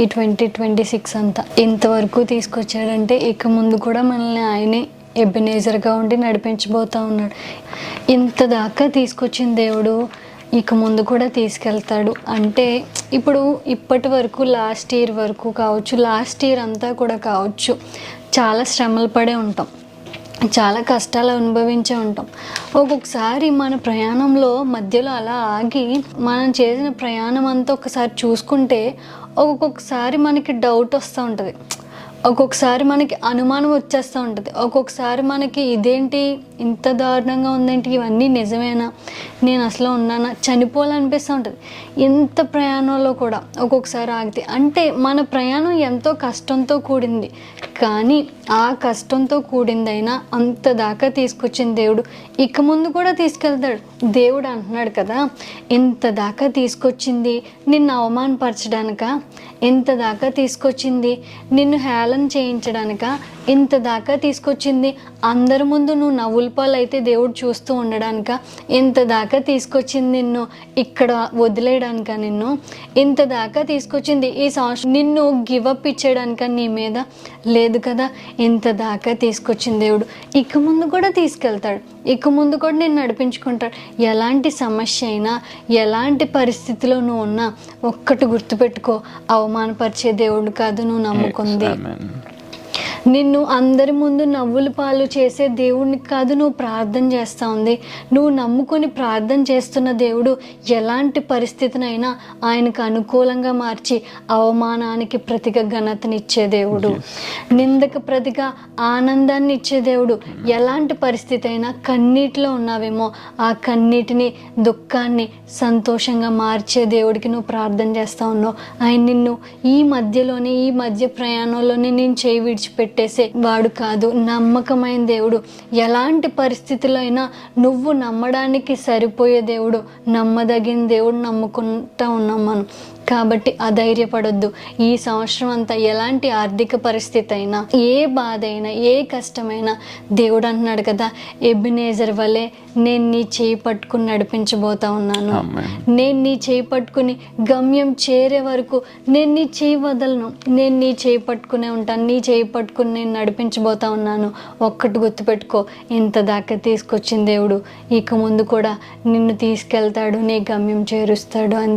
ఈ 2026 అంతా ఇంతవరకు తీసుకొచ్చాడంటే ఇక ముందు కూడా మనల్ని ఆయనే ఎబెనేజర్గా ఉండి నడిపించబోతూ ఉన్నాడు. ఇంత దాకా తీసుకొచ్చిన దేవుడు ఇక ముందు కూడా తీసుకెళ్తాడు. అంటే ఇప్పటి వరకు లాస్ట్ ఇయర్ వరకు కావచ్చు, లాస్ట్ ఇయర్ అంతా కూడా కావచ్చు, చాలా శ్రమలు పడే ఉంటాం, చాలా కష్టాలు అనుభవించే ఉంటాం. ఒక్కొక్కసారి మన ప్రయాణంలో మధ్యలో అలా ఆగి మనం చేసిన ప్రయాణం అంతా ఒకసారి చూసుకుంటే ఒక్కొక్కసారి మనకి డౌట్ వస్తూ ఉంటుంది, ఒక్కొక్కసారి మనకి అనుమానం వచ్చేస్తూ ఉంటుంది, ఒక్కొక్కసారి మనకి ఇదేంటి ఇంత దారుణంగా ఉందేంటి, ఇవన్నీ నిజమేనా, నేను అసలు ఉన్నానా, చనిపోవాలనిపిస్తూ ఉంటుంది. ఇంత ప్రయాణంలో కూడా ఒక్కొక్కసారి ఆగితే అంటే మన ప్రయాణం ఎంతో కష్టంతో కూడింది, కానీ ఆ కష్టంతో కూడిందైనా అంత దాకా తీసుకొచ్చిన దేవుడు ఇక ముందు కూడా తీసుకెళ్తాడు. దేవుడు అంటున్నాడు కదా, ఇంత దాకా తీసుకొచ్చింది నిన్ను అవమానపరచడానిక, ఇంత దాకా తీసుకొచ్చింది నిన్ను హేళన చేయించడానిక, ఇంత దాకా తీసుకొచ్చింది అందరి ముందు నువ్వు నవ్వుల పాలైతే దేవుడు చూస్తూ ఉండడానిక, ఇంత దాకా తీసుకొచ్చింది నిన్ను ఇక్కడ వదిలేయడానిక, నిన్ను ఇంత దాకా తీసుకొచ్చింది ఈ సంవత్సరం నిన్ను గివప్ ఇచ్చేయడానిక నీ మీద లేదు కదా. ఇంత దాకా తీసుకొచ్చిన దేవుడు ఇక ముందు కూడా తీసుకెళ్తాడు, ఇక ముందు కూడా నేను నడిపించుకుంటాడు. ఎలాంటి సమస్య అయినా, ఎలాంటి పరిస్థితిలో నువ్వు ఉన్నా ఒక్కటి గుర్తుపెట్టుకో, అవమానపరిచే దేవుడు కాదు నువ్వు నమ్ముకుంది. నిన్ను అందరి ముందు నవ్వుల పాలు చేసే దేవుడిని కాదు నువ్వు ప్రార్థన చేస్తూ ఉంది. నువ్వు నమ్ముకొని ప్రార్థన చేస్తున్న దేవుడు ఎలాంటి పరిస్థితినైనా ఆయనకు అనుకూలంగా మార్చి అవమానానికి ప్రతిగా ఘనతనిచ్చే దేవుడు, నిందకు ప్రతిగా ఆనందాన్ని ఇచ్చే దేవుడు. ఎలాంటి పరిస్థితి అయినా కన్నీటిలో ఉన్నావేమో ఆ కన్నీటిని, దుఃఖాన్ని సంతోషంగా మార్చే దేవుడికి నువ్వు ప్రార్థన చేస్తూ ఉన్నావు. ఆయన నిన్ను ఈ మధ్య ప్రయాణంలోనే నేను చేయి విడిచిపెట్టేసే వాడు కాదు, నమ్మకమైన దేవుడు. ఎలాంటి పరిస్థితుల్లో అయినా నువ్వు నమ్మడానికి సరిపోయే దేవుడు, నమ్మదగిన దేవుడు నమ్ముకుంటా ఉన్నాం మనం. కాబట్టి అధైర్యపడొద్దు. ఈ సంవత్సరం అంతా ఎలాంటి ఆర్థిక పరిస్థితి అయినా, ఏ బాధ అయినా, ఏ కష్టమైనా దేవుడు అంటున్నాడు కదా, ఎబెనేజర్ వలె నేను నీ చేయి పట్టుకుని నడిపించబోతా ఉన్నాను, నేను నీ చేయి పట్టుకుని గమ్యం చేరే వరకు నేను నీ చేయి వదలను, నేను నీ చేయి పట్టుకునే ఉంటాను, నీ చేయి పట్టుకుని నేను నడిపించబోతా ఉన్నాను. ఒక్కటి గుర్తుపెట్టుకో, ఇంత దాకా తీసుకొచ్చిన దేవుడు ఇక ముందు కూడా నిన్ను తీసుకెళ్తాడు, నీ గమ్యం చేరుస్తాడు అని